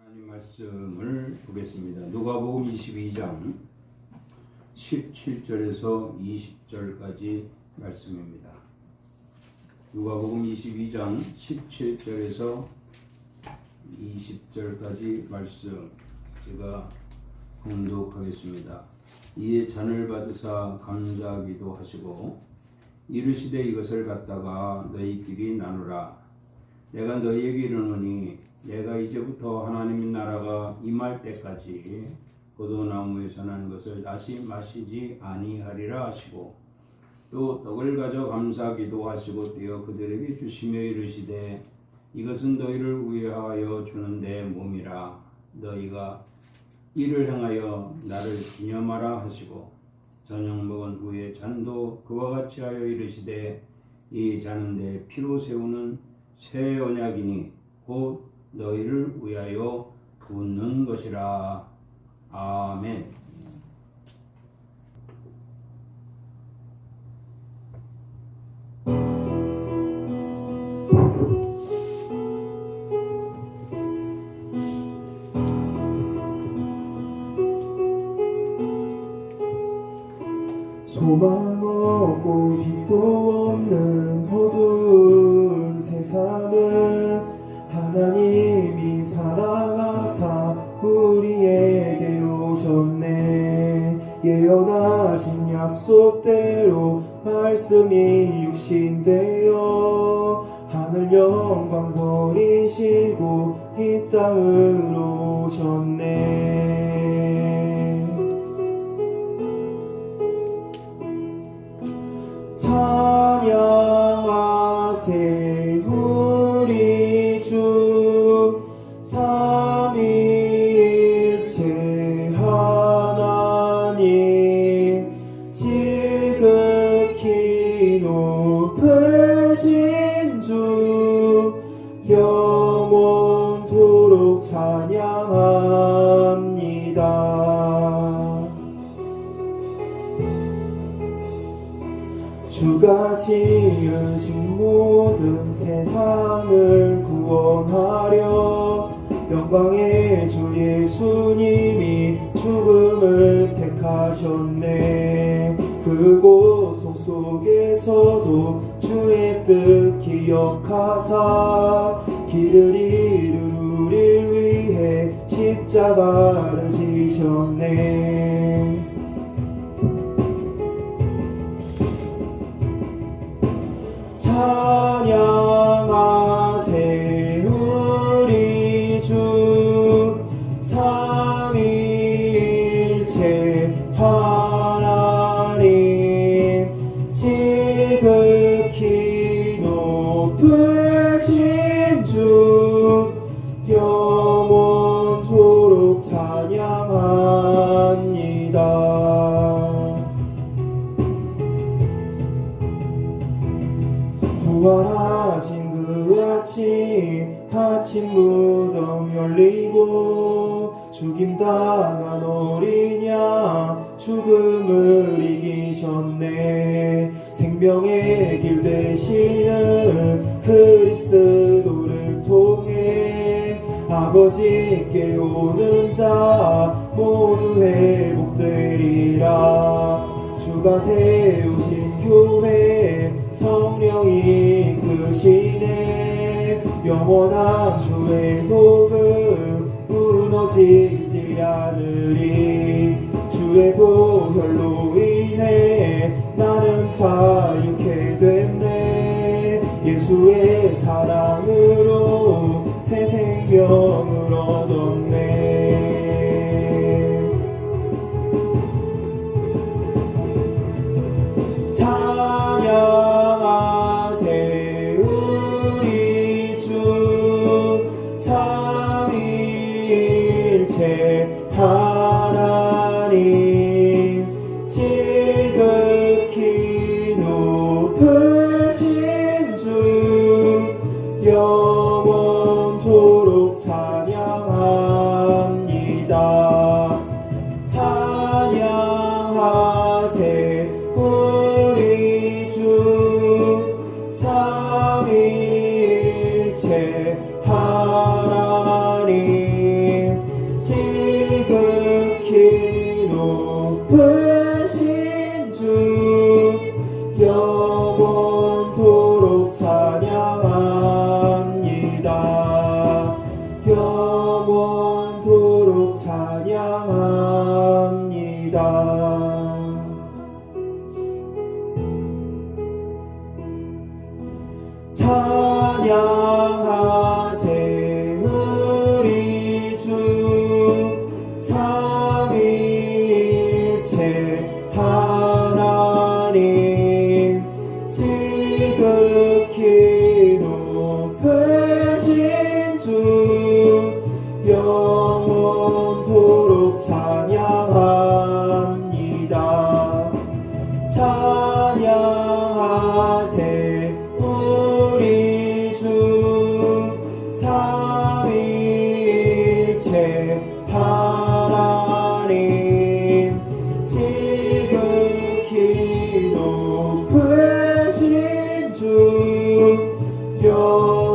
하나님 말씀을 보겠습니다. 누가복음 22장 17절에서 20절까지 말씀입니다. 누가복음 22장 17절에서 20절까지 말씀 제가 봉독하겠습니다. 이에 잔을 받으사 감사하기도 하시고 이르시되 이것을 갖다가 너희끼리 나누라. 내가 너희에게 이르노니 내가 이제부터 하나님의 나라가 임할 때까지 포도나무에서 난 것을 다시 마시지 아니하리라 하시고 또 떡을 가져 감사하기도 하시고 떼어 그들에게 주시며 이르시되 이것은 너희를 위하여 주는 내 몸이라. 너희가 이를 행하여 나를 기념하라 하시고 저녁 먹은 후에 잔도 그와 같이 하여 이르시되 이 잔은 내 피로 세우는 새 언약이니 곧 너희를 위하여 붓는 것이라. 아멘. 소망 없고 빛도 없는 어두운 세상을 하나님이 사랑하사 우리에게 오셨네. 예언하신 약속대로 말씀이 육신되어 하늘 영광 버리시고 이 땅으로 오셨네. 찬양하세 우리 주 삼위일체 하나님 지극히 높으신 주 영원토록 찬양합니다. 주가 지으신 모든 세상을 구원하려 영광의 주 예수님이 죽음을 택하셨네. 그 고통 속에서도 주의 뜻 기억하사 길을 잃은 우리를 위해 십자가를 지셨네. 찬양하세 우리 주 삼위일체 하나님 지극히 높으신 주 영원토록 찬양합니다. 부활하신 그 아침 무덤 열리고 죽임당한 어린 양 죽음을 이기셨네. 생명의 길 되시는 그리스도를 통해 아버지께 오는 자 모두 회복되리라. 주가 세우신 교회 성령이 이끄시네. 영원한 주의 복음 무너지지 않으리. 주의 보혈로 인해 나는 자유케 됐네. 예수의 사랑으로 새 생명을 얻었네. 찬양하세 우리 주 삼위일체 하나님 지극히 높으신 주 영원토록 찬양합니다. 찬양하세 우리 주 삼위일체 하나님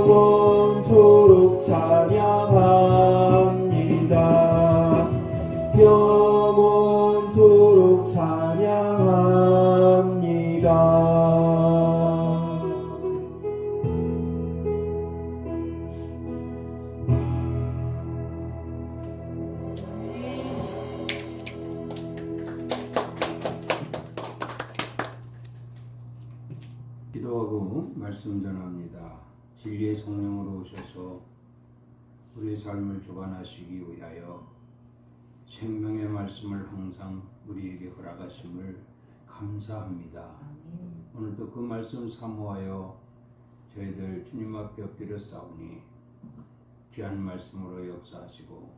영원토록 찬양합니다. 영원토록 찬양합니다. 기도하고 말씀 전합니다. 진리의 성령으로 오셔서 우리의 삶을 주관하시기 위하여 생명의 말씀을 항상 우리에게 허락하심을 감사합니다. 오늘도 그 말씀 사모하여 저희들 주님 앞에 엎드려 싸우니 귀한 말씀으로 역사하시고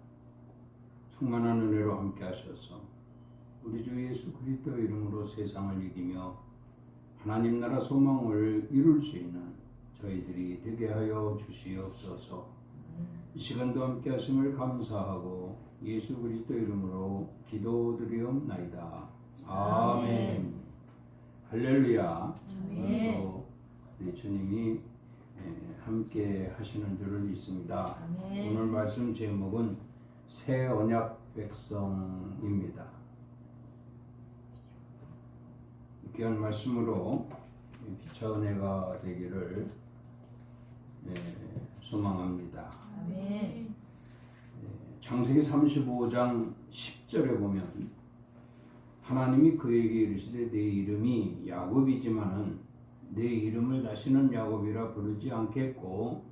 충만한 은혜로 함께 하셔서 우리 주 예수 그리스도 이름으로 세상을 이기며 하나님 나라 소망을 이룰 수 있는 저희들이 되게 하여 주시옵소서. 이 시간도 함께 하심을 감사하고 예수 그리스도 이름으로 기도드리옵나이다. 아멘. 할렐루야. 오늘도 우리 주님이 함께 하시는 줄을 믿습니다. 오늘 말씀 제목은 새 언약 백성입니다. 귀한 말씀으로 피차 은혜가 되기를 소망합니다. 창세기 35장 10절에 보면 하나님이 그에게 이르시되 내 이름이 야곱이지만은 내 이름을 다시는 야곱이라 부르지 않겠고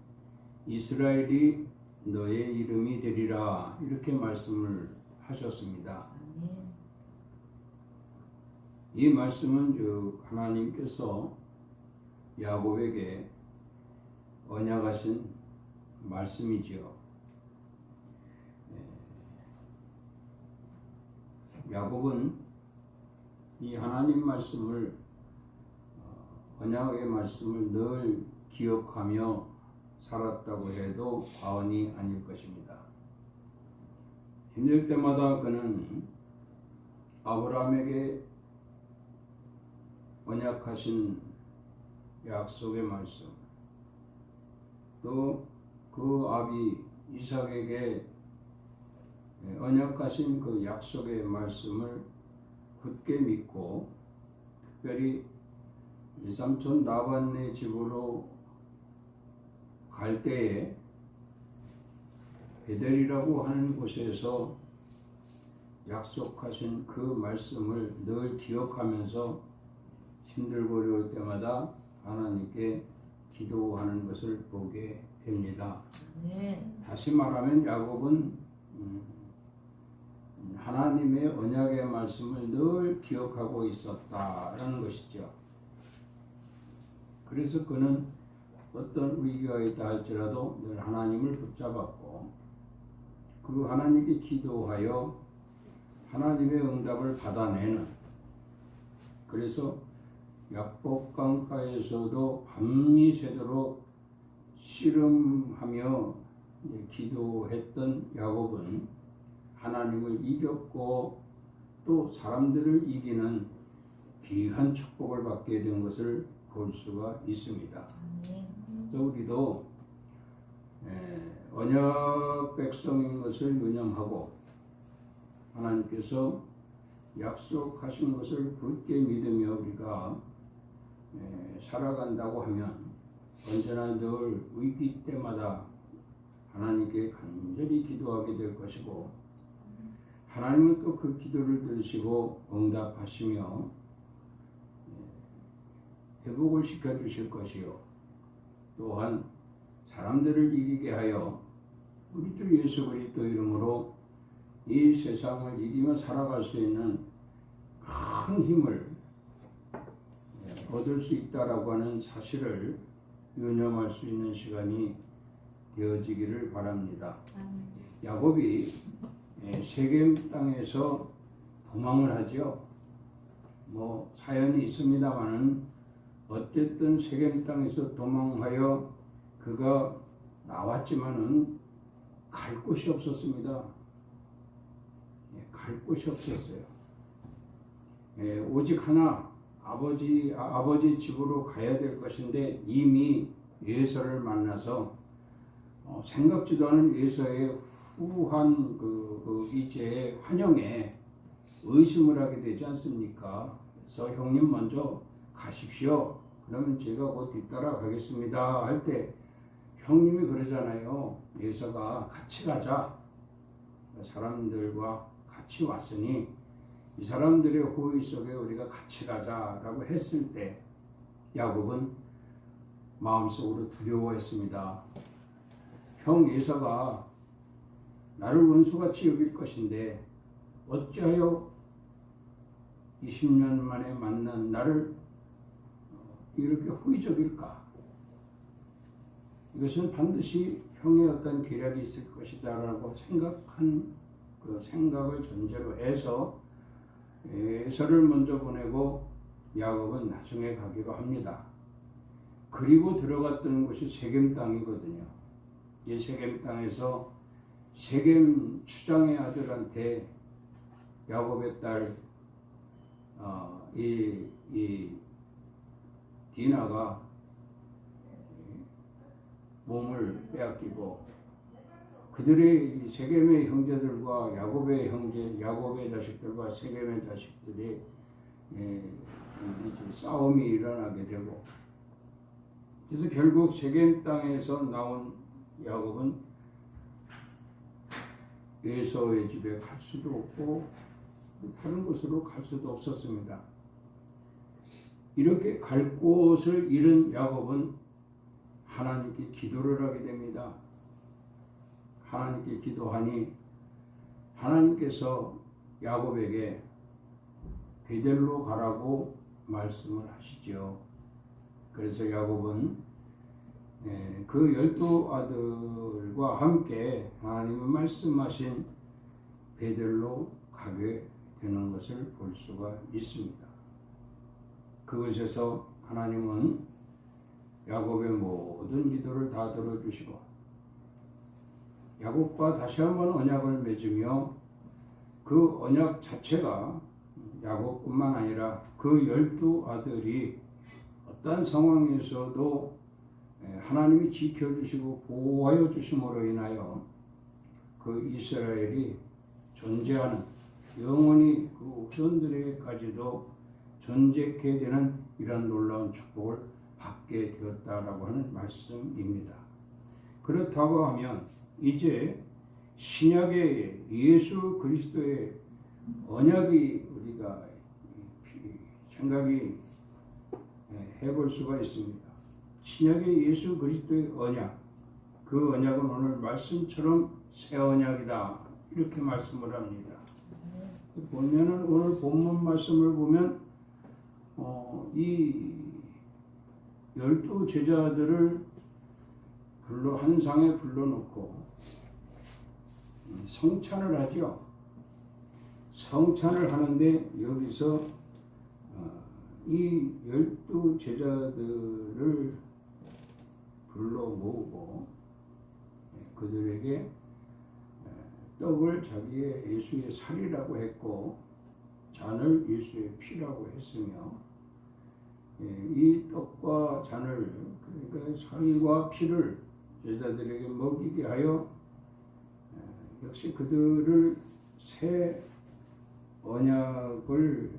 이스라엘이 너의 이름이 되리라 이렇게 말씀을 하셨습니다. 이 말씀은 하나님께서 야곱에게 언약하신 말씀이지요. 야곱은 이 하나님 말씀을 언약의 말씀을 늘 기억하며 살았다고 해도 과언이 아닐 것입니다. 힘들 때마다 그는 아브라함에게 언약하신 약속의 말씀, 또 그 아비 이삭에게 언약하신 그 약속의 말씀을 굳게 믿고 특별히 삼촌 라반의 집으로 갈 때에 베델이라고 하는 곳에서 약속하신 그 말씀을 늘 기억하면서 힘들고 어려울 때마다 하나님께 기도하는 것을 보게 됩니다. 다시 말하면 야곱은 하나님의 언약의 말씀을 늘 기억하고 있었다라는 것이죠. 그래서 그는 어떤 위기가 있다 할지라도 늘 하나님을 붙잡았고 그 하나님께 기도하여 하나님의 응답을 받아내는, 그래서 약복강가에서도 밤이 새도록 씨름하며 기도했던 야곱은 하나님을 이겼고 또 사람들을 이기는 귀한 축복을 받게 된 것을 볼 수가 있습니다. 또 우리도 언약 백성인 것을 유념하고 하나님께서 약속하신 것을 굳게 믿으며 우리가 살아간다고 하면 언제나 늘 위기 때마다 하나님께 간절히 기도하게 될 것이고 하나님은 또 그 기도를 들으시고 응답하시며 회복을 시켜주실 것이요 또한 사람들을 이기게 하여 우리 주 예수 그리스도 이름으로 이 세상을 이기며 살아갈 수 있는 큰 힘을 얻을 수 있다라고 하는 사실을 유념할 수 있는 시간이 되어지기를 바랍니다. 야곱이 세겜 땅에서 도망을 하죠. 사연이 있습니다만은 어쨌든 세겜 땅에서 도망하여 그가 나왔지만은 갈 곳이 없었습니다. 갈 곳이 없었어요. 오직 하나 아버지 집으로 가야 될 것인데 이미 예서를 만나서 생각지도 않은 예서의 후한 그 이제 환영에 의심을 하게 되지 않습니까? 그래서 형님 먼저 가십시오. 그러면 제가 곧 뒤따라 가겠습니다. 할 때 형님이 그러잖아요. 예서가 같이 가자. 사람들과 같이 왔으니 이 사람들의 호의 속에 우리가 같이 가자라고 했을 때 야곱은 마음속으로 두려워했습니다. 형 예서가 나를 원수같이 여길 것인데 어찌하여 20년 만에 만난 나를 이렇게 호의적일까? 이것은 반드시 형의 어떤 계략이 있을 것이다 라고 생각한 그 생각을 전제로 해서 에서를 먼저 보내고 야곱은 나중에 가기로 합니다. 그리고 들어갔던 곳이 세겜 땅이거든요. 이 세겜 땅에서 세겜 추장의 아들한테 야곱의 딸 이 디나가 몸을 빼앗기고 그들의 세겜의 형제들과 야곱의 형제, 야곱의 자식들과 세겜의 자식들이 이제 싸움이 일어나게 되고 그래서 결국 세겜 땅에서 나온 야곱은 에서의 집에 갈 수도 없고 다른 곳으로 갈 수도 없었습니다. 이렇게 갈 곳을 잃은 야곱은 하나님께 기도를 하게 됩니다. 하나님께 기도하니 하나님께서 야곱에게 베델로 가라고 말씀을 하시죠. 그래서 야곱은 그 12아들과 함께 하나님의 말씀하신 베델로 가게 되는 것을 볼 수가 있습니다. 그것에서 하나님은 야곱의 모든 기도를 다 들어주시고 야곱과 다시 한번 언약을 맺으며 그 언약 자체가 야곱뿐만 아니라 그 12아들이 어떤 상황에서도 하나님이 지켜주시고 보호하여 주심으로 인하여 그 이스라엘이 존재하는 영원히 그 후손들에게까지도 존재케 되는 이런 놀라운 축복을 받게 되었다라고 하는 말씀입니다. 그렇다고 하면 이제 신약의 예수 그리스도의 언약이 우리가 생각이 해볼 수가 있습니다. 신약의 예수 그리스도의 언약, 그 언약은 오늘 말씀처럼 새 언약이다 이렇게 말씀을 합니다. 보면은 오늘 본문 말씀을 보면 이 12 제자들을 한 상에 불러놓고 성찬을 하죠. 성찬을 하는데 여기서 이 12 제자들을 불러 모으고 그들에게 떡을 자기의 예수의 살이라고 했고 잔을 예수의 피라고 했으며 이 떡과 잔을 그러니까 살과 피를 제자들에게 먹이게 하여 역시 그들을 새 언약을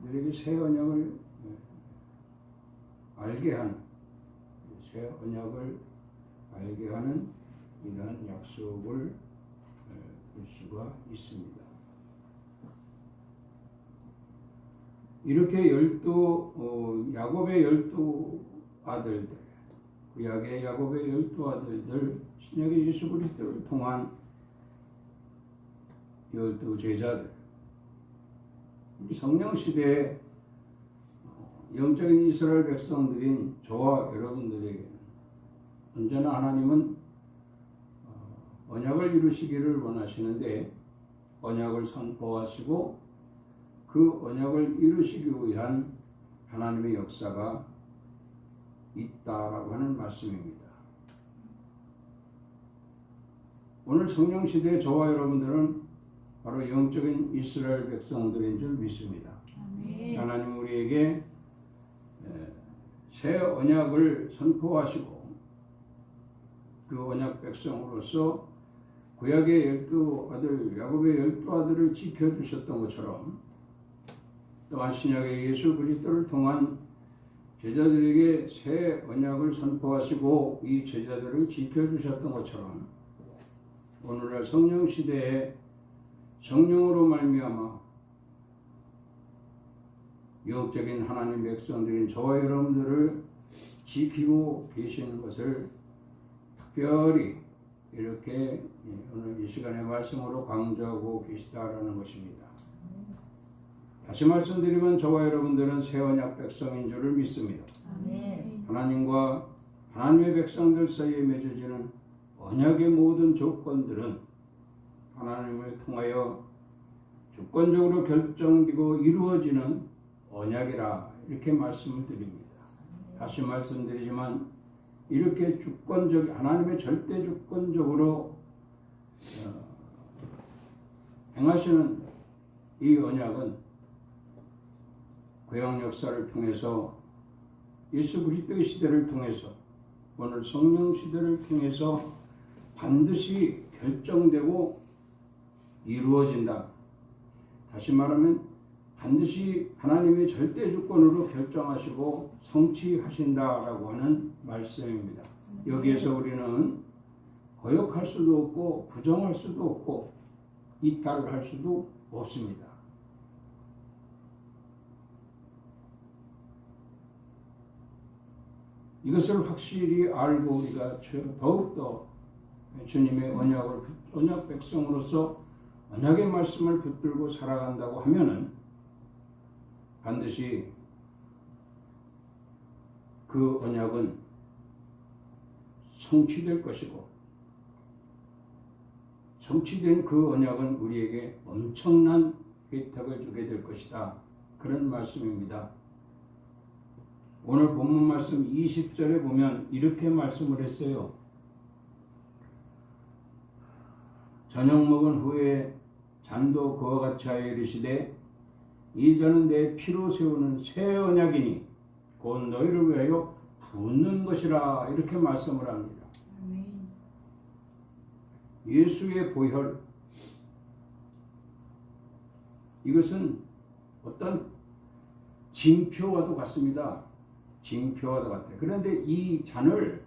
그들에게 새 언약을 알게 하는 새 언약을 알게 하는 이러한 약속을 볼 수가 있습니다. 이렇게 야곱의 12 아들들, 구약의 야곱의 12 아들들, 신약의 예수 그리스도를 통한 12 제자들, 성령 시대에 영적인 이스라엘 백성들인 저와 여러분들에게는 언제나 하나님은 언약을 이루시기를 원하시는데 언약을 선포하시고 그 언약을 이루시기 위한 하나님의 역사가 있다라고 하는 말씀입니다. 오늘 성령 시대의 저와 여러분들은 바로 영적인 이스라엘 백성들인 줄 믿습니다. 아멘. 하나님 우리에게 새 언약을 선포하시고 그 언약 백성으로서 구약의 12아들, 야곱의 12아들을 지켜주셨던 것처럼 또한 신약의 예수 그리스도를 통한 제자들에게 새 언약을 선포하시고 이 제자들을 지켜주셨던 것처럼 오늘날 성령 시대에 성령으로 말미암아 영적인 하나님 백성들인 저와 여러분들을 지키고 계시는 것을 특별히 이렇게 오늘 이 시간의 말씀으로 강조하고 계시다라는 것입니다. 다시 말씀드리면 저와 여러분들은 새 언약 백성인 줄을 믿습니다. 아멘. 하나님과 하나님의 백성들 사이에 맺어지는 언약의 모든 조건들은 하나님을 통하여 주권적으로 결정되고 이루어지는 언약이라 이렇게 말씀을 드립니다. 다시 말씀드리지만 이렇게 하나님의 절대 주권적으로 행하시는 이 언약은 구약 역사를 통해서 예수 그리스도의 시대를 통해서 오늘 성령 시대를 통해서 반드시 결정되고 이루어진다. 다시 말하면 반드시 하나님의 절대 주권으로 결정하시고 성취하신다라고 하는 말씀입니다. 여기에서 우리는 거역할 수도 없고 부정할 수도 없고 이탈할 수도 없습니다. 이것을 확실히 알고 우리가 더욱더 주님의 언약 백성으로서 언약의 말씀을 붙들고 살아간다고 하면은 반드시 그 언약은 성취될 것이고 성취된 그 언약은 우리에게 엄청난 혜택을 주게 될 것이다. 그런 말씀입니다. 오늘 본문 말씀 20절에 보면 이렇게 말씀을 했어요. 저녁 먹은 후에 잔도 그와 같이 하여 이르시되 이 잔은 내 피로 세우는 새 언약이니 곧 너희를 위하여 붓는 것이라 이렇게 말씀을 합니다. 아멘. 예수의 보혈, 이것은 어떤 징표와도 같습니다. 징표와도 같아요. 그런데 이 잔을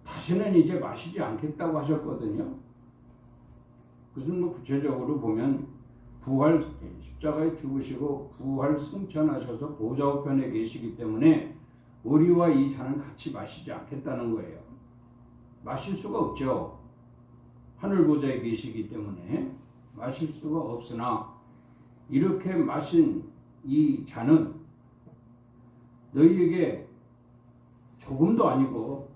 다시는 이제 마시지 않겠다고 하셨거든요. 그것은 구체적으로 보면 십자가에 죽으시고 부활 승천하셔서 보좌 우편에 계시기 때문에 우리와 이 잔을 같이 마시지 않겠다는 거예요. 마실 수가 없죠. 하늘 보좌에 계시기 때문에 마실 수가 없으나 이렇게 마신 이 잔은 너희에게 조금도 아니고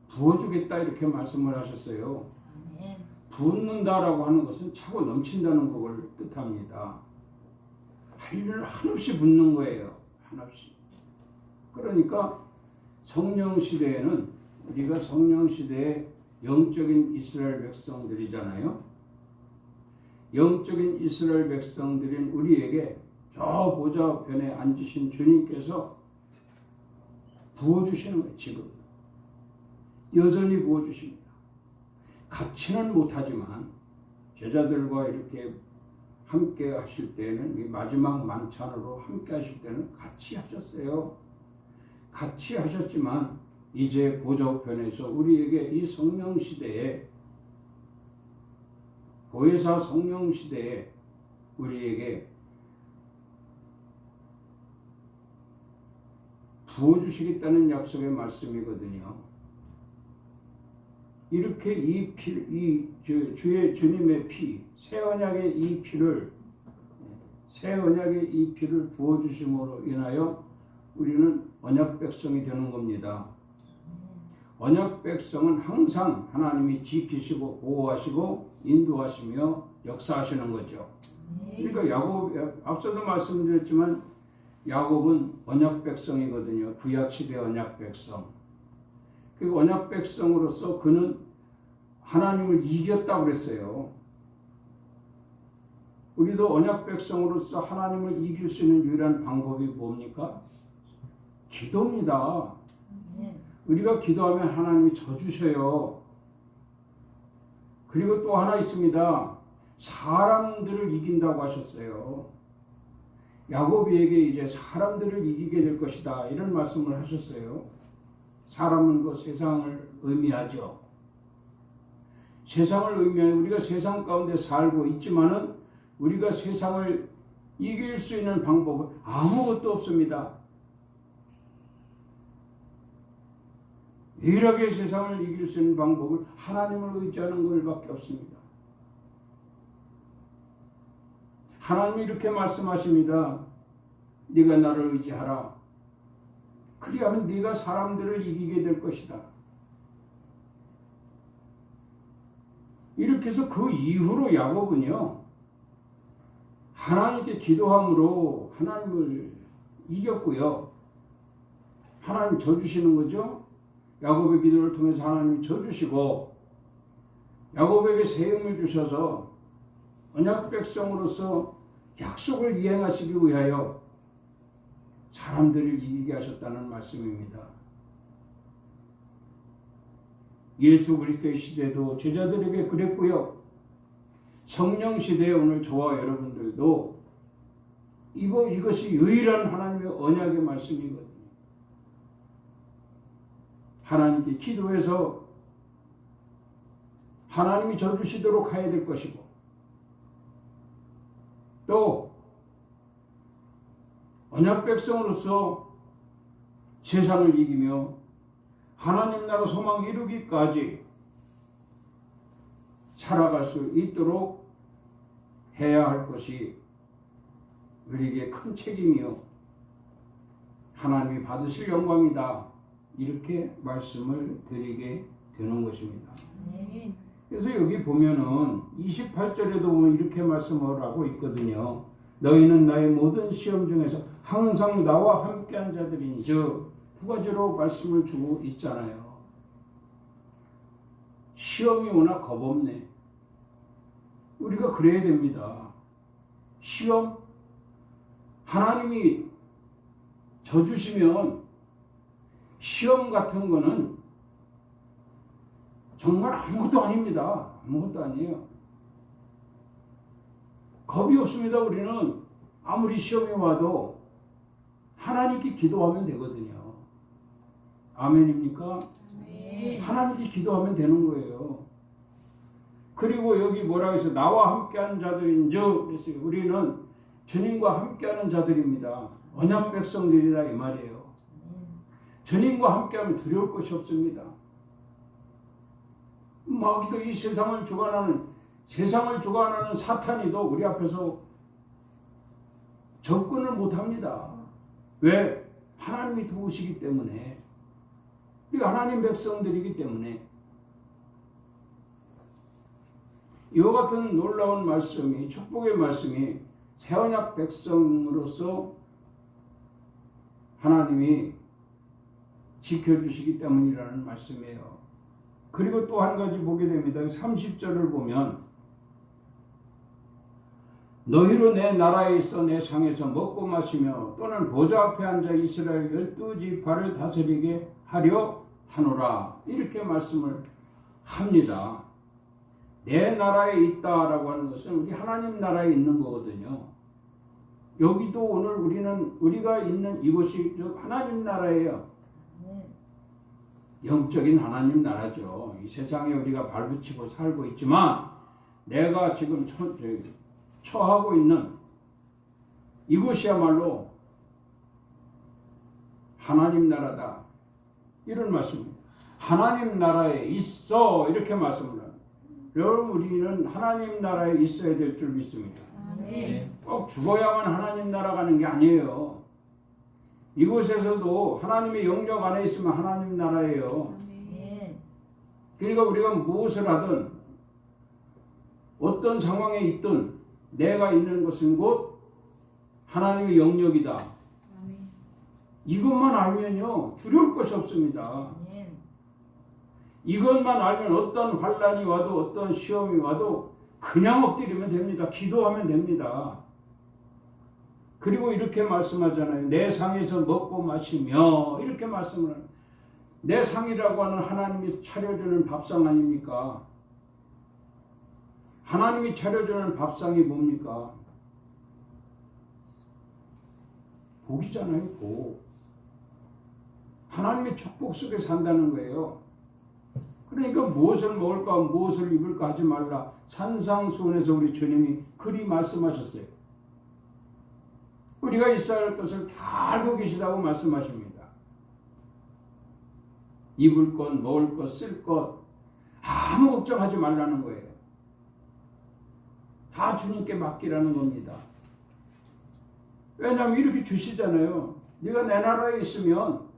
부어주겠다 이렇게 말씀을 하셨어요. 아멘. 붓는다라고 하는 것은 차고 넘친다는 것을 뜻합니다. 한일 한없이 붓는 거예요. 한없이. 그러니까 성령 시대에는 우리가 성령 시대의 영적인 이스라엘 백성들이잖아요. 영적인 이스라엘 백성들인 우리에게 저 보좌 편에 앉으신 주님께서 부어주시는 거예요. 지금 여전히 부어주십니다. 같이는 못하지만 제자들과 이렇게 함께 하실 때는 이 마지막 만찬으로 함께 하실 때는 같이 하셨어요. 같이 하셨지만 이제 보좌 우편에서 우리에게 이 성령 시대에 보혜사 성령 시대에 우리에게 부어주시겠다는 약속의 말씀이거든요. 이렇게 주님의 피, 새 언약의 이 피를 부어주심으로 인하여 우리는 언약 백성이 되는 겁니다. 언약 백성은 항상 하나님이 지키시고 보호하시고 인도하시며 역사하시는 거죠. 그러니까 야곱, 앞서도 말씀드렸지만 야곱은 언약 백성이거든요. 구약 시대 언약 백성. 그 언약 백성으로서 그는 하나님을 이겼다고 그랬어요. 우리도 언약 백성으로서 하나님을 이길 수 있는 유일한 방법이 뭡니까? 기도입니다. 아멘. 우리가 기도하면 하나님이 져주셔요. 그리고 또 하나 있습니다. 사람들을 이긴다고 하셨어요. 야고보에게 이제 사람들을 이기게 될 것이다 이런 말씀을 하셨어요. 사람은 그 세상을 의미하죠. 세상을 의미하는 우리가 세상 가운데 살고 있지만은 우리가 세상을 이길 수 있는 방법은 아무것도 없습니다. 유일하게 세상을 이길 수 있는 방법은 하나님을 의지하는 것밖에 없습니다. 하나님이 이렇게 말씀하십니다. 네가 나를 의지하라. 그리하면 네가 사람들을 이기게 될 것이다. 이렇게 해서 그 이후로 야곱은요, 하나님께 기도함으로 하나님을 이겼고요. 하나님 져주시는 거죠. 야곱의 기도를 통해서 하나님이 져주시고 야곱에게 새 힘을 주셔서 언약 백성으로서 약속을 이행하시기 위하여 사람들을 이기게 하셨다는 말씀입니다. 예수 그리스도의 시대도 제자들에게 그랬고요. 성령 시대에 오늘 저와 여러분들도 이것이 유일한 하나님의 언약의 말씀이거든요. 하나님께 기도해서 하나님이 져주시도록 해야 될 것이고 또 언약 백성으로서 세상을 이기며 하나님 나라 소망 이루기까지 살아갈 수 있도록 해야 할 것이 우리에게 큰 책임이요 하나님이 받으실 영광이다 이렇게 말씀을 드리게 되는 것입니다. 아멘. 그래서 여기 보면은 28절에도 보면 이렇게 말씀을 하고 있거든요. 너희는 나의 모든 시험 중에서 항상 나와 함께한 자들인즉 두 가지로 말씀을 주고 있잖아요. 시험이 워낙 겁없네. 우리가 그래야 됩니다. 시험 하나님이 져주시면 시험 같은 거는 정말 아무것도 아닙니다. 아무것도 아니에요. 겁이 없습니다. 우리는 아무리 시험이 와도 하나님께 기도하면 되거든요. 아멘입니까? 아멘. 하나님께 기도하면 되는 거예요. 그리고 여기 뭐라고 해서 나와 함께하는 자들인즉 그랬어요. 우리는 주님과 함께하는 자들입니다. 언약 백성들이다 이 말이에요. 주님과 함께하면 두려울 것이 없습니다. 마귀도 이 세상을 주관하는 사탄이도 우리 앞에서 접근을 못합니다. 왜? 하나님이 도우시기 때문에. 우리가 하나님 백성들이기 때문에. 이와 같은 놀라운 말씀이 축복의 말씀이 새언약 백성으로서 하나님이 지켜주시기 때문이라는 말씀이에요. 그리고 또 한 가지 보게 됩니다. 30절을 보면 너희로 내 나라에 있어 내 상에서 먹고 마시며 또는 보좌 앞에 앉아 이스라엘 12지파를 다스리게 하려 하노라 이렇게 말씀을 합니다. 내 나라에 있다라고 하는 것은 우리 하나님 나라에 있는 거거든요. 여기도 오늘 우리가 있는 이곳이 하나님 나라예요. 영적인 하나님 나라죠. 이 세상에 우리가 발붙이고 살고 있지만 내가 지금 처하고 있는 이곳이야말로 하나님 나라다. 이런 말씀입니다. 하나님 나라에 있어 이렇게 말씀을 합니다. 여러분 우리는 하나님 나라에 있어야 될 줄 믿습니다. 아멘. 꼭 죽어야만 하나님 나라 가는 게 아니에요. 이곳에서도 하나님의 영역 안에 있으면 하나님 나라예요. 아멘. 그러니까 우리가 무엇을 하든 어떤 상황에 있든 내가 있는 곳은 곧 하나님의 영역이다. 아멘. 이것만 알면요 두려울 것이 없습니다. 아멘. 이것만 알면 어떤 환난이 와도 어떤 시험이 와도 그냥 엎드리면 됩니다. 기도하면 됩니다. 그리고 이렇게 말씀하잖아요. 내 상에서 먹고 마시며 이렇게 말씀을 합니다. 내 상이라고 하는 하나님이 차려주는 밥상 아닙니까? 하나님이 차려주는 밥상이 뭡니까? 복이잖아요. 복. 하나님의 축복 속에 산다는 거예요. 그러니까 무엇을 먹을까 무엇을 입을까 하지 말라. 산상수훈에서 우리 주님이 그리 말씀하셨어요. 우리가 있어야 할 것을 다 알고 계시다고 말씀하십니다. 입을 것, 먹을 것, 쓸 것 아무 걱정하지 말라는 거예요. 다 주님께 맡기라는 겁니다. 왜냐하면 이렇게 주시잖아요. 네가 내 나라에 있으면,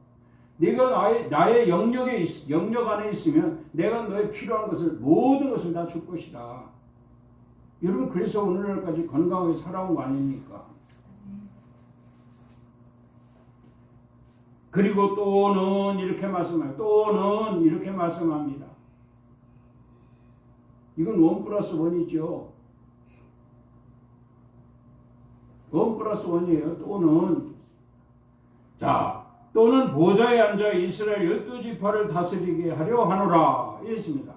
네가 나의 영역 안에 있으면 내가 너의 필요한 것을 모든 것을 다 줄 것이다. 여러분 그래서 오늘날까지 건강하게 살아온 거 아닙니까? 그리고 또는 이렇게 말씀해요. 또는 이렇게 말씀합니다. 이건 1+1이죠. 1+1이에요. 또는 자 또는 보좌에 앉아 이스라엘 12지파를 다스리게 하려 하노라 이랬습니다.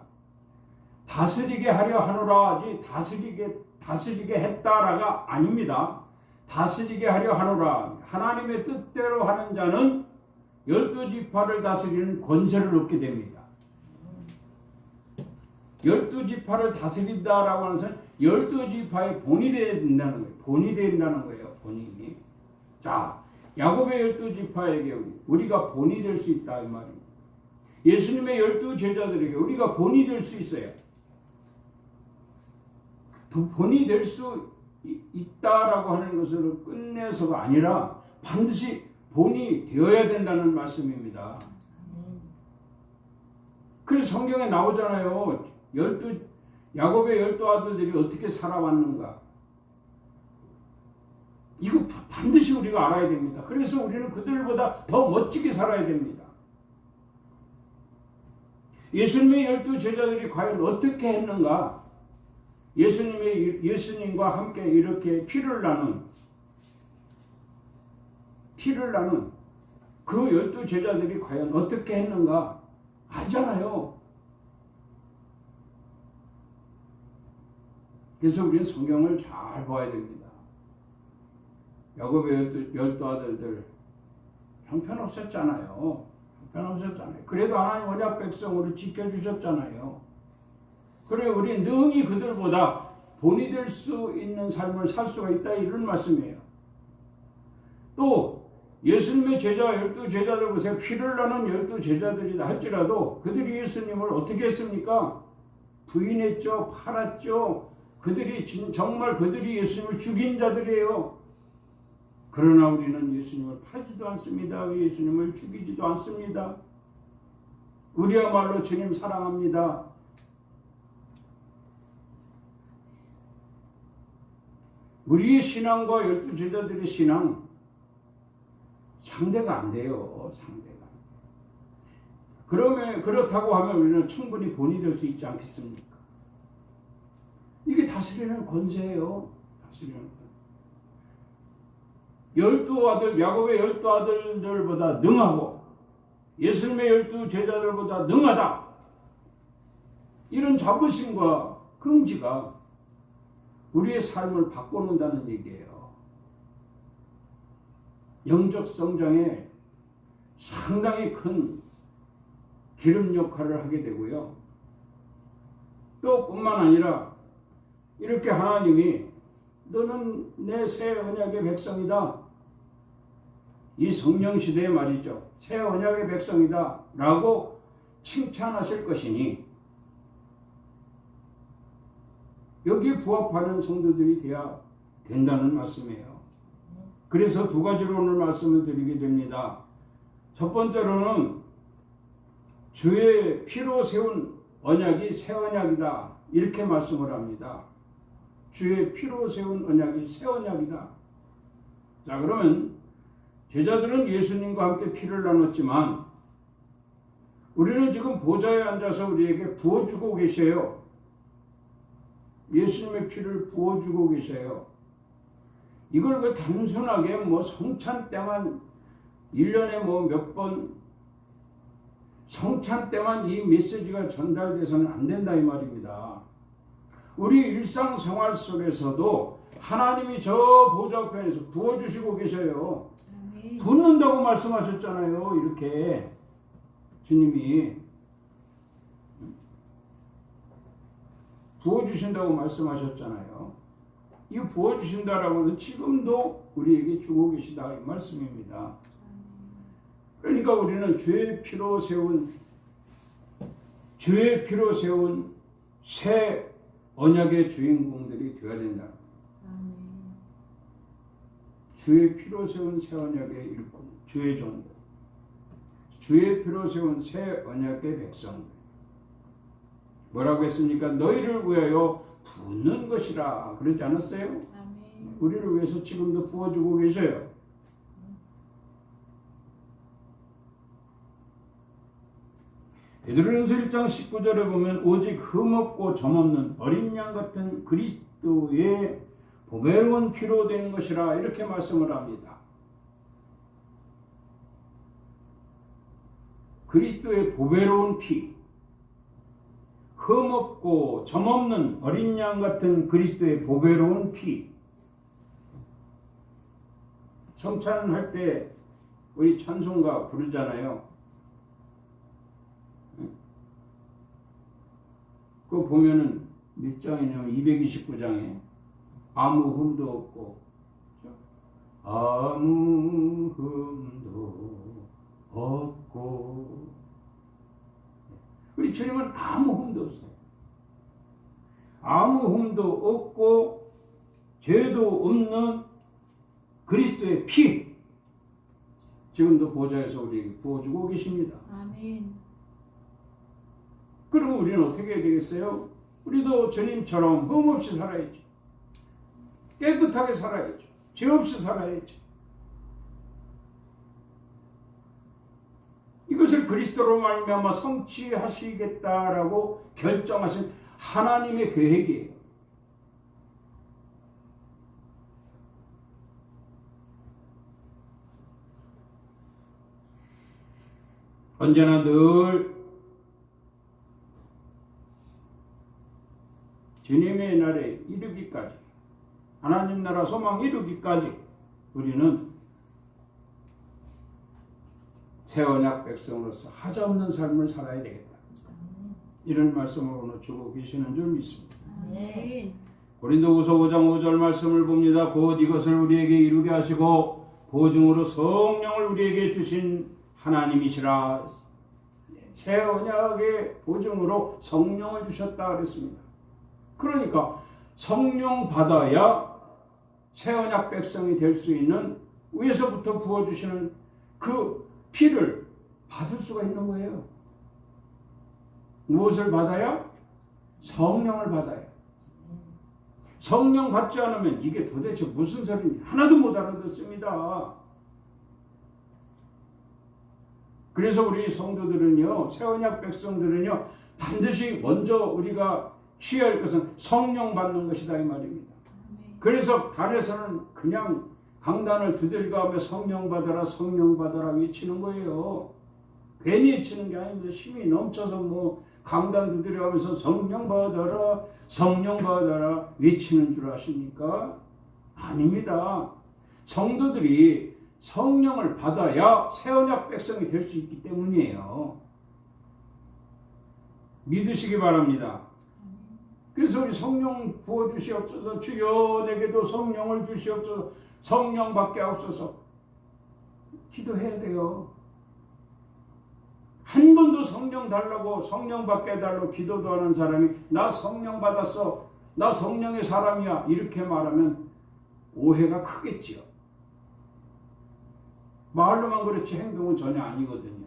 다스리게 하려 하노라 하지 다스리게 했다라가 아닙니다. 다스리게 하려 하노라. 하나님의 뜻대로 하는 자는 12지파를 다스리는 권세를 얻게 됩니다. 12지파를 다스린다라고 하는 것은 12지파의 본이 되어야 된다는 거예요. 본이 된다는 거예요. 본인이. 자, 야곱의 12지파에게 우리가 본이 될 수 있다 이 말입니다. 예수님의 12제자들에게 우리가 본이 될 수 있어요. 본이 될 수 있다라고 하는 것으로 끝내서가 아니라 반드시 본이 되어야 된다는 말씀입니다. 그래서 성경에 나오잖아요. 야곱의 12아들들이 어떻게 살아왔는가. 이거 반드시 우리가 알아야 됩니다. 그래서 우리는 그들보다 더 멋지게 살아야 됩니다. 예수님의 12제자들이 과연 어떻게 했는가? 예수님과 함께 이렇게 피를 나눈 그 12제자들이 과연 어떻게 했는가? 알잖아요. 그래서 우리는 성경을 잘 봐야 됩니다. 야곱의 12아들들 형편없었잖아요. 그래도 하나님 언약 백성으로 지켜주셨잖아요. 그래 우리 능히 그들보다 본이 될 수 있는 삶을 살 수가 있다 이런 말씀이에요. 또 예수님의 제자 12제자들 보세요. 피를 나는 12제자들이다 할지라도 그들이 예수님을 어떻게 했습니까? 부인했죠. 팔았죠. 정말 그들이 예수님을 죽인 자들이에요. 그러나 우리는 예수님을 팔지도 않습니다. 예수님을 죽이지도 않습니다. 우리야말로 주님 사랑합니다. 우리의 신앙과 12제자들의 신앙 상대가 안 돼요. 그렇다고 하면 우리는 충분히 본이 될 수 있지 않겠습니까? 이게 다스리는 권세예요. 야곱의 12아들들보다 능하고 예수님의 12제자들보다 능하다. 이런 자부심과 긍지가 우리의 삶을 바꿔놓는다는 얘기예요. 영적 성장에 상당히 큰 기름 역할을 하게 되고요. 또 뿐만 아니라 이렇게 하나님이 너는 내 새 언약의 백성이다. 이 성령시대의 말이죠. 새 언약의 백성이다 라고 칭찬하실 것이니 여기에 부합하는 성도들이 되어야 된다는 말씀이에요. 그래서 두 가지로 오늘 말씀을 드리게 됩니다. 첫 번째로는 주의 피로 세운 언약이 새 언약이다 이렇게 말씀을 합니다. 주의 피로 세운 언약이 새 언약이다. 자, 그러면 제자들은 예수님과 함께 피를 나눴지만 우리는 지금 보좌에 앉아서 우리에게 부어주고 계세요. 예수님의 피를 부어주고 계세요. 이걸 그 단순하게 뭐 성찬 때만 1년에 뭐 몇 번 성찬 때만 이 메시지가 전달돼서는 안 된다 이 말입니다. 우리 일상생활 속에서도 하나님이 저 보좌편에서 부어주시고 계셔요. 아멘. 붓는다고 말씀하셨잖아요. 이렇게 주님이 부어주신다고 말씀하셨잖아요. 이 부어주신다라고 하는 지금도 우리에게 주고 계시다 이 말씀입니다. 그러니까 우리는 주의 피로 세운 새 언약의 주인공들이 되어야 된다. 아멘. 주의 피로 세운 새 언약의 일꾼, 주의 종들, 주의 피로 세운 새 언약의 백성들. 뭐라고 했습니까? 너희를 위하여 붓는 것이라 그러지 않았어요? 아멘. 우리를 위해서 지금도 부어주고 계셔요. 베드로전서 1장 19절에 보면 오직 흠없고 점없는 어린 양 같은 그리스도의 보배로운 피로 된 것이라 이렇게 말씀을 합니다. 그리스도의 보배로운 피, 흠없고 점없는 어린 양 같은 그리스도의 보배로운 피. 성찬할 때 우리 찬송가 부르잖아요. 그거 보면은 몇 장이냐면 229장에 아무 흠도 없고 아무 흠도 없고 우리 주님은 아무 흠도 없어요. 아무 흠도 없고 죄도 없는 그리스도의 피 지금도 보좌에서 우리에게 부어주고 계십니다. 아멘. 그러면 우리는 어떻게 해야 되겠어요? 우리도 주님처럼 흠없이 살아야죠. 깨끗하게 살아야죠. 죄 없이 살아야죠. 이것을 그리스도로 말미암아 성취하시겠다라고 결정하신 하나님의 계획이에요. 언제나 늘 주님의 날에 이르기까지 하나님 나라 소망 이루기까지 우리는 새 언약 백성으로서 하자없는 삶을 살아야 되겠다. 이런 말씀을 오늘 주고 계시는 줄 믿습니다. 아멘. 고린도후서 5장 5절 말씀을 봅니다. 곧 이것을 우리에게 이루게 하시고 보증으로 성령을 우리에게 주신 하나님이시라. 새 언약의 보증으로 성령을 주셨다 그랬습니다. 그러니까 성령 받아야 새 언약 백성이 될 수 있는 위에서부터 부어주시는 그 피를 받을 수가 있는 거예요. 무엇을 받아야? 성령을 받아야. 성령 받지 않으면 이게 도대체 무슨 소리인지 하나도 못 알아듣습니다. 그래서 우리 성도들은요, 새 언약 백성들은요, 반드시 먼저 우리가 취할 것은 성령 받는 것이다 이 말입니다. 그래서 단에서는 그냥 강단을 두들겨가며 성령 받아라 성령 받아라 외치는 거예요. 괜히 외치는 게 아닙니다. 힘이 넘쳐서 뭐 강단 두드려가면서 성령 받아라 외치는 줄 아십니까? 아닙니다. 성도들이 성령을 받아야 새 언약 백성이 될 수 있기 때문이에요. 믿으시기 바랍니다. 그래서 우리 성령 부어주시옵소서. 주여 내게도 성령을 주시옵소서. 성령 받게 하옵소서. 기도해야 돼요. 한 번도 성령 달라고 성령 받게 해달라고 기도도 하는 사람이 나 성령 받았어. 나 성령의 사람이야. 이렇게 말하면 오해가 크겠지요. 말로만 그렇지 행동은 전혀 아니거든요.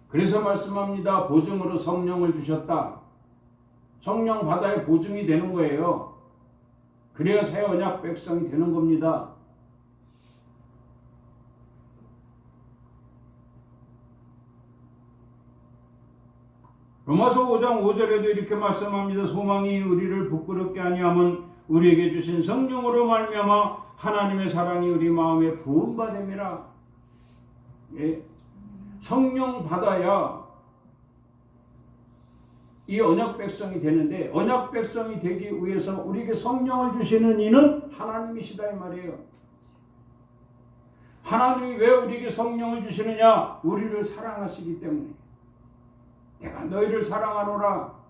그래서 말씀합니다. 보증으로 성령을 주셨다. 성령 받아야 보증이 되는 거예요. 그래야 새 언약 백성이 되는 겁니다. 로마서 5장 5절에도 이렇게 말씀합니다. 소망이 우리를 부끄럽게 아니하면 우리에게 주신 성령으로 말미암아 하나님의 사랑이 우리 마음에 부음받음이라. 예. 성령 받아야 이 언약 백성이 되는데, 언약 백성이 되기 위해서 우리에게 성령을 주시는 이는 하나님이시다 이 말이에요. 하나님이 왜 우리에게 성령을 주시느냐? 우리를 사랑하시기 때문에. 내가 너희를 사랑하노라.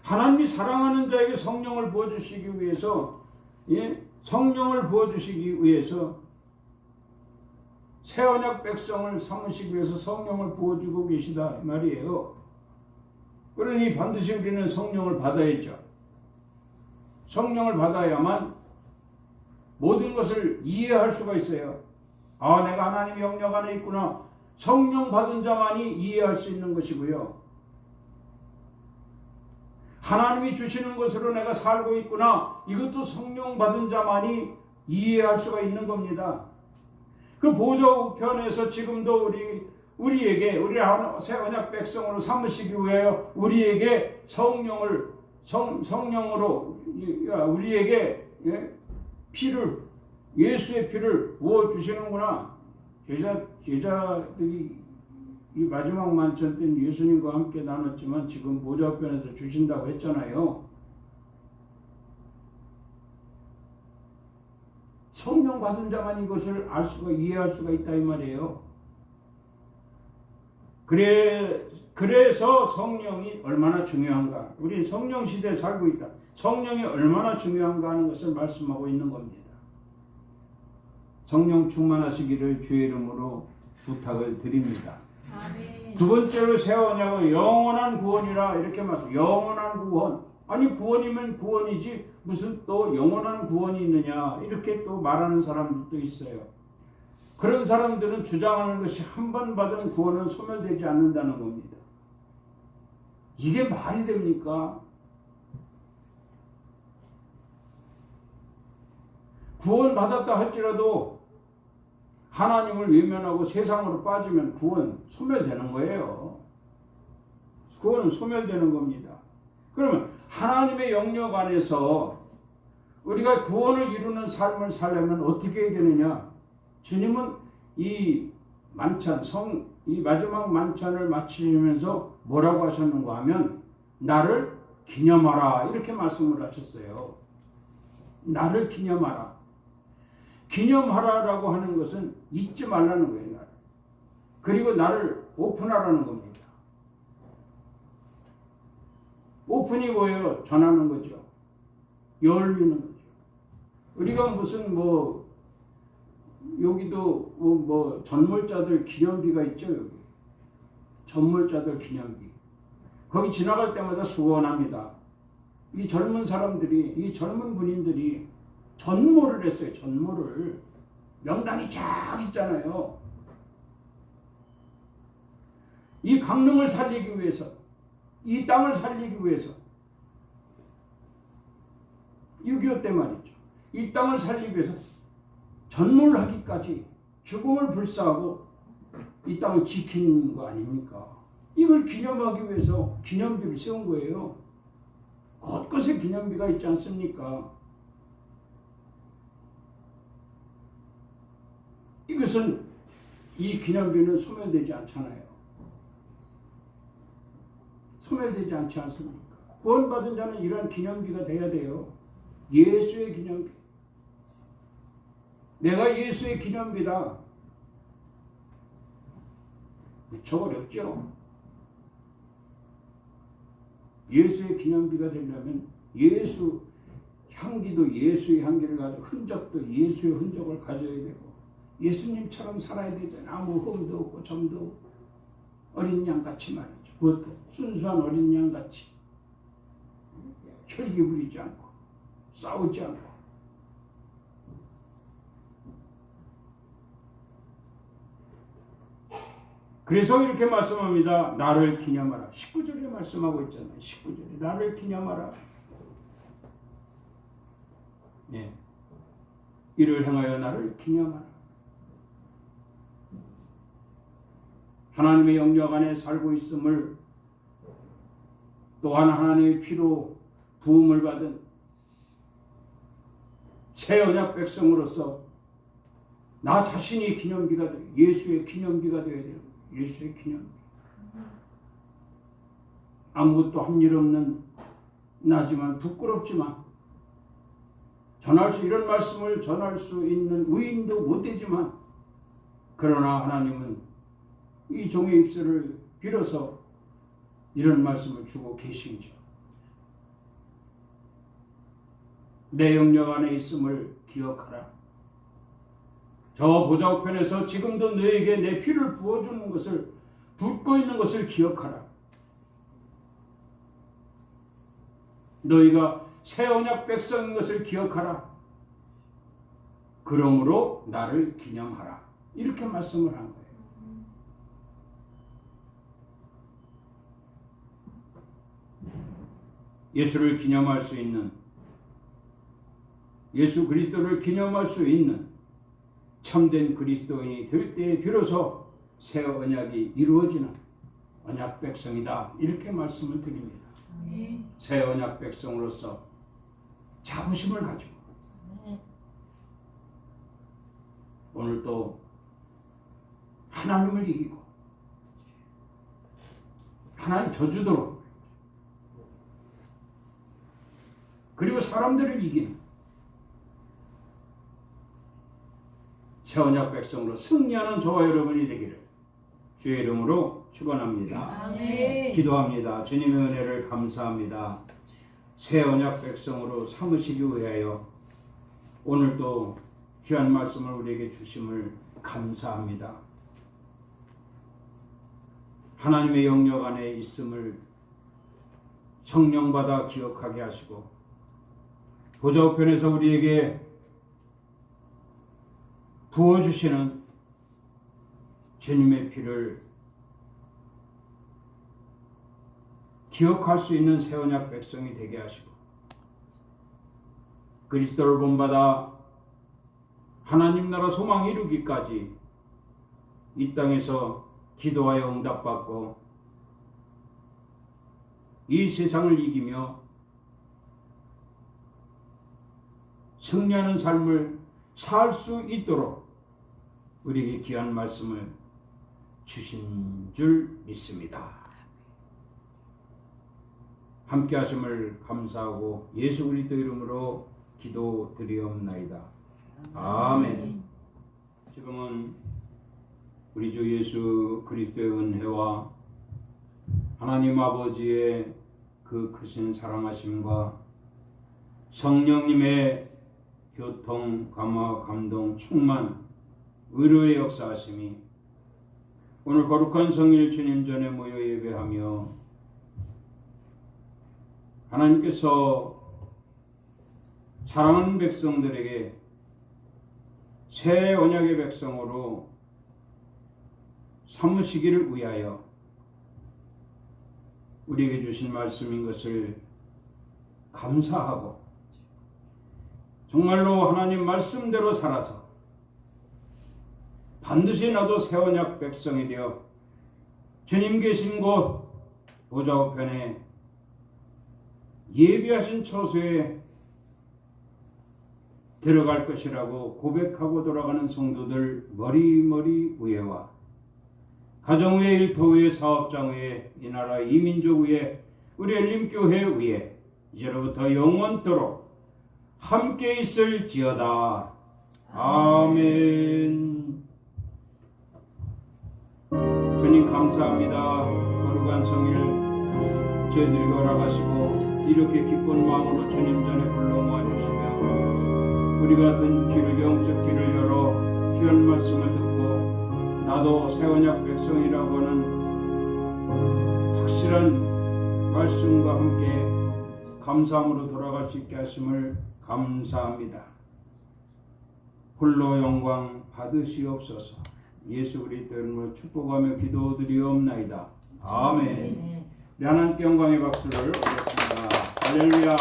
하나님이 사랑하는 자에게 성령을 부어주시기 위해서, 예? 성령을 부어주시기 위해서 새 언약 백성을 삼으시기 위해서 성령을 부어주고 계시다 이 말이에요. 그러니 반드시 우리는 성령을 받아야죠. 성령을 받아야만 모든 것을 이해할 수가 있어요. 아, 내가 하나님의 영역 안에 있구나. 성령 받은 자만이 이해할 수 있는 것이고요. 하나님이 주시는 것으로 내가 살고 있구나. 이것도 성령 받은 자만이 이해할 수가 있는 겁니다. 그 보좌 우편에서 지금도 우리에게, 우리를 새 언약 백성으로 삼으시기 위하여 우리에게 성령으로 우리에게 피를, 예수의 피를 부어 주시는구나. 제자들이 이 마지막 만찬 때는 예수님과 함께 나눴지만 지금 보좌 우편에서 주신다고 했잖아요. 성령 받은 자만 이것을 알 수가, 이해할 수가 있다 이 말이에요. 그래서 성령이 얼마나 중요한가. 우리 성령 시대에 살고 있다. 성령이 얼마나 중요한가 하는 것을 말씀하고 있는 겁니다. 성령 충만하시기를 주의 이름으로 부탁을 드립니다. 아멘. 두 번째로 새 언약은 영원한 구원이라 이렇게 말씀. 영원한 구원. 아니 구원이면 구원이지 무슨 또 영원한 구원이 있느냐 이렇게 또 말하는 사람들도 있어요. 그런 사람들은 주장하는 것이 한 번 받은 구원은 소멸되지 않는다는 겁니다. 이게 말이 됩니까? 구원 받았다 할지라도 하나님을 외면하고 세상으로 빠지면 구원 소멸되는 거예요. 구원은 소멸되는 겁니다. 그러면 하나님의 영역 안에서 우리가 구원을 이루는 삶을 살려면 어떻게 해야 되느냐? 주님은 이 만찬, 이 마지막 만찬을 마치면서 뭐라고 하셨는가 하면 나를 기념하라 이렇게 말씀을 하셨어요. 나를 기념하라. 기념하라라고 하는 것은 잊지 말라는 거예요. 나를. 그리고 나를 오픈하라는 겁니다. 오픈이 뭐예요? 전하는 거죠. 열리는 거죠. 우리가 무슨 여기도 전몰자들 기념비가 있죠. 여기 전몰자들 기념비. 거기 지나갈 때마다 수원합니다. 이 젊은 사람들이, 이 젊은 군인들이 전모를 했어요. 전모를. 명단이 쫙 있잖아요. 이 강릉을 살리기 위해서, 이 땅을 살리기 위해서 6.25 때 말이죠. 이 땅을 살리기 위해서 전모를 하기까지 죽음을 불사하고 이 땅을 지키는 거 아닙니까? 이걸 기념하기 위해서 기념비를 세운 거예요. 곳곳에 기념비가 있지 않습니까? 이것은 이 기념비는 소멸되지 않잖아요. 소멸되지 않지 않습니까? 구원받은 자는 이런 기념비가 돼야 돼요. 예수의 기념비. 내가 예수의 기념비다. 무척 어렵죠. 예수의 기념비가 되려면 예수 향기도 예수의 향기를 가지고 흔적도 예수의 흔적을 가져야 되고 예수님처럼 살아야 되잖아요. 아무 흠도 없고 점도 없고 어린 양같이 말이죠. 그것도 순수한 어린 양같이 혈기 부리지 않고 싸우지 않고 그래서 이렇게 말씀합니다. 나를 기념하라. 19절에 말씀하고 있잖아요. 19절에 나를 기념하라. 네. 이를 행하여 나를 기념하라. 하나님의 영역 안에 살고 있음을, 또한 하나님의 피로 부음을 받은 새 언약 백성으로서 나 자신이 기념비가 돼, 예수의 기념비가 되어야 돼요. 예수의 기념비. 아무것도 한 일 없는 나지만, 부끄럽지만, 이런 말씀을 전할 수 있는 의인도 못 되지만, 그러나 하나님은 이 종의 입술을 빌어서 이런 말씀을 주고 계시죠. 내 영역 안에 있음을 기억하라. 저 보좌 우편에서 지금도 너에게 내 피를 부어주는 것을, 붓고 있는 것을 기억하라. 너희가 새 언약 백성인 것을 기억하라. 그러므로 나를 기념하라. 이렇게 말씀을 한 거예요. 예수를 기념할 수 있는, 예수 그리스도를 기념할 수 있는 참된 그리스도인이 될 때에 비로소 새 언약이 이루어지는 언약 백성이다. 이렇게 말씀을 드립니다. 아멘. 새 언약 백성으로서 자부심을 가지고 오늘 또 하나님을 이기고 하나님 저주도록, 그리고 사람들을 이기는 새 언약 백성으로 승리하는 저와 여러분이 되기를 주의 이름으로 축원합니다. 아멘. 기도합니다. 주님의 은혜를 감사합니다. 새 언약 백성으로 삼으시기 위하여 오늘 또 귀한 말씀을 우리에게 주심을 감사합니다. 하나님의 영역 안에 있음을 성령받아 기억하게 하시고, 보좌 우편에서 우리에게 부어주시는 주님의 피를 기억할 수 있는 새 언약 백성이 되게 하시고, 그리스도를 본받아 하나님 나라 소망 이루기까지 이 땅에서 기도하여 응답받고 이 세상을 이기며 승리하는 삶을 살 수 있도록 우리에게 귀한 말씀을 주신 줄 믿습니다. 함께 하심을 감사하고 예수 그리스도 이름으로 기도드리옵나이다. 아멘. 지금은 우리 주 예수 그리스도의 은혜와 하나님 아버지의 그 크신 사랑하심과 성령님의 교통, 감화, 감동, 충만, 의로의 역사하심이 오늘 거룩한 성일 주님 전에 모여 예배하며 하나님께서 사랑하는 백성들에게 새 언약의 백성으로 삼으시기를 위하여 우리에게 주신 말씀인 것을 감사하고, 정말로 하나님 말씀대로 살아서 반드시 나도 새 언약 백성이 되어 주님 계신 곳 보좌 우편에 예비하신 처소에 들어갈 것이라고 고백하고 돌아가는 성도들 머리머리 위에와 가정 위에, 일터 위에, 사업장 위에, 이 나라 이민족 위에, 우리 엘림교회 위에 이제로부터 영원토록 함께 있을지어다. 아멘. 주님 감사합니다. 거룩한 성일 저희들에게 허락하시고 이렇게 기쁜 마음으로 주님 전에 불러 모아주시며 우리 같은 귀를, 영적 귀를 열어 귀한 말씀을 듣고 나도 새 언약 백성이라고 하는 확실한 말씀과 함께 감사함으로 돌아갈 수 있게 하심을 감사합니다. 홀로 영광 받으시옵소서. 예수 그리스도 이름으로 축복하며 기도드리옵나이다. 아멘. 우리 하나님께 영광의 박수를 올렸습니다. 할렐루야.